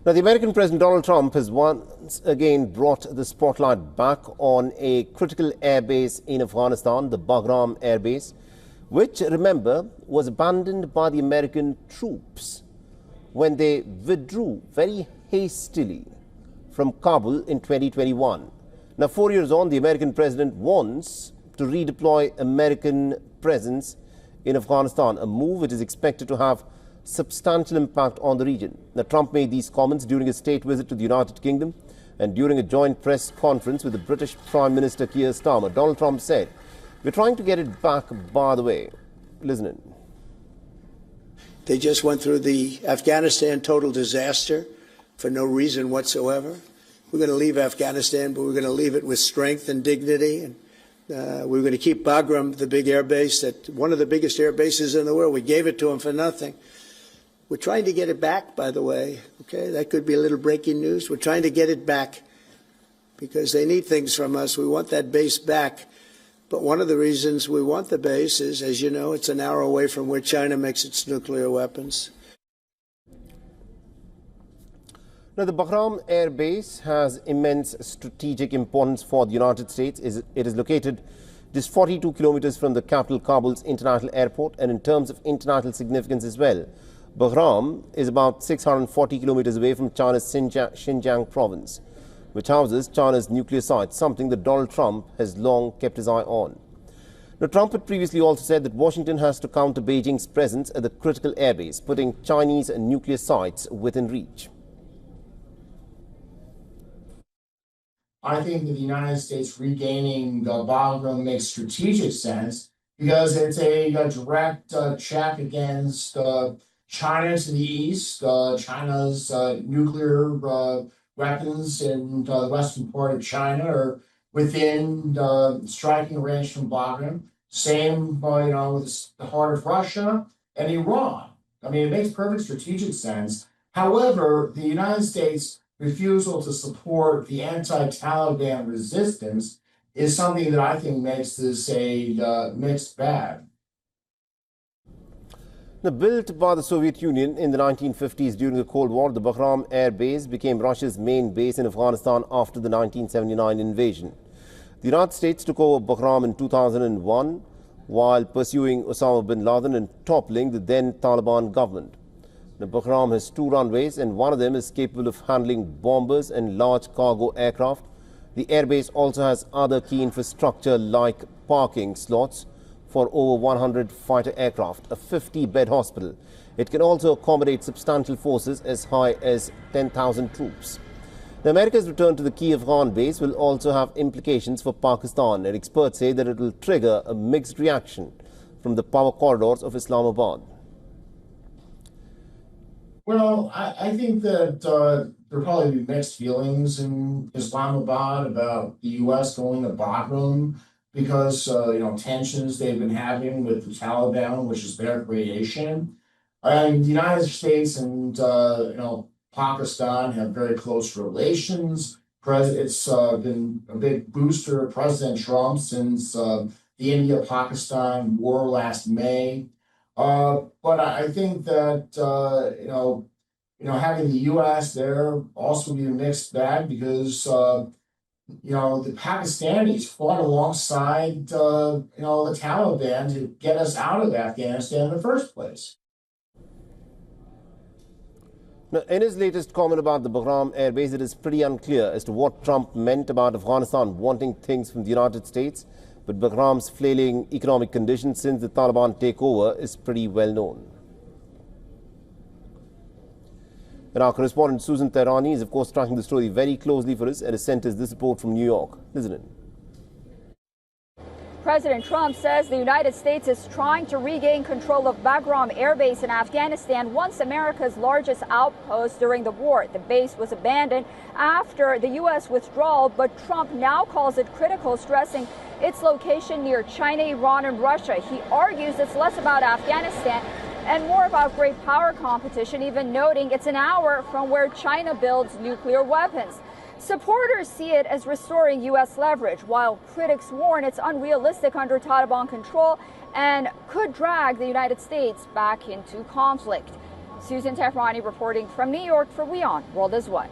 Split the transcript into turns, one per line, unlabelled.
Now, the American President Donald Trump has once again brought the spotlight back on a critical airbase in Afghanistan, the Bagram airbase, which, remember, was abandoned by the American troops when they withdrew very hastily from Kabul in 2021. Now, 4 years on, the American president wants to redeploy American presence in Afghanistan, a move which is expected to have substantial impact on the region. Now, Trump made these comments during a state visit to the United Kingdom and during a joint press conference with the British Prime Minister Keir Starmer. Donald Trump said, "We're trying to get it back, by the way." Listen in.
They just went through the Afghanistan total disaster for no reason whatsoever. We're going to leave Afghanistan, but we're going to leave it with strength and dignity. And we're going to keep Bagram, the big air base, that one of the biggest air bases in the world. We gave it to them for nothing. We're trying to get it back, by the way. Okay, that could be a little breaking news. We're trying to get it back because they need things from us. We want that base back. But one of the reasons we want the base is, as you know, it's an hour away from where China makes its nuclear weapons.
Now, the Bagram Air Base has immense strategic importance for the United States. It is located just 42 kilometers from the capital Kabul's international airport, and in terms of international significance as well, Bagram is about 640 kilometers away from China's Xinjiang province, which houses China's nuclear sites, something that Donald Trump has long kept his eye on. Now, Trump had previously also said that Washington has to counter Beijing's presence at the critical airbase, putting Chinese nuclear sites within reach.
I think that the United States regaining Bagram makes strategic sense because it's a direct check against China to the east, China's nuclear weapons in the western part of China are within striking range from Bagram. Same, with the heart of Russia and Iran. I mean, it makes perfect strategic sense. However, the United States' refusal to support the anti-Taliban resistance is something that I think makes this a mixed bag.
Now, built by the Soviet Union in the 1950s during the Cold War, the Bagram Air Base became Russia's main base in Afghanistan after the 1979 invasion. The United States took over Bagram in 2001 while pursuing Osama bin Laden and toppling the then Taliban government. The Bagram has 2 runways, and one of them is capable of handling bombers and large cargo aircraft. The airbase also has other key infrastructure like parking slots for over 100 fighter aircraft, a 50-bed hospital. It can also accommodate substantial forces as high as 10,000 troops. The America's return to the key Afghan base will also have implications for Pakistan, and experts say that it will trigger a mixed reaction from the power corridors of Islamabad.
Well, I think that there'll probably be mixed feelings in Islamabad about the U.S. going to Bagram because, tensions they've been having with the Taliban, which is their creation. And the United States and, Pakistan have very close relations. It's been a big booster of President Trump since the India-Pakistan war last May. But I think that, having the U.S. there also be a mixed bag because, the Pakistanis fought alongside, the Taliban to get us out of Afghanistan in the first place.
Now, in his latest comment about the Bagram Air Base, it is pretty unclear as to what Trump meant about Afghanistan wanting things from the United States. But Bagram's flailing economic condition since the Taliban takeover is pretty well known. And our correspondent Susan Tehrani is, of course, tracking the story very closely for us and has sent us this report from New York. Listen in.
President Trump says the United States is trying to regain control of Bagram Air Base in Afghanistan, once America's largest outpost during the war. The base was abandoned after the U.S. withdrawal, but Trump now calls it critical, stressing its location near China, Iran, and Russia. He argues it's less about Afghanistan and more about great power competition, even noting it's an hour from where China builds nuclear weapons. Supporters see it as restoring U.S. leverage, while critics warn it's unrealistic under Taliban control and could drag the United States back into conflict. Susan Tehrani reporting from New York for WION World is One.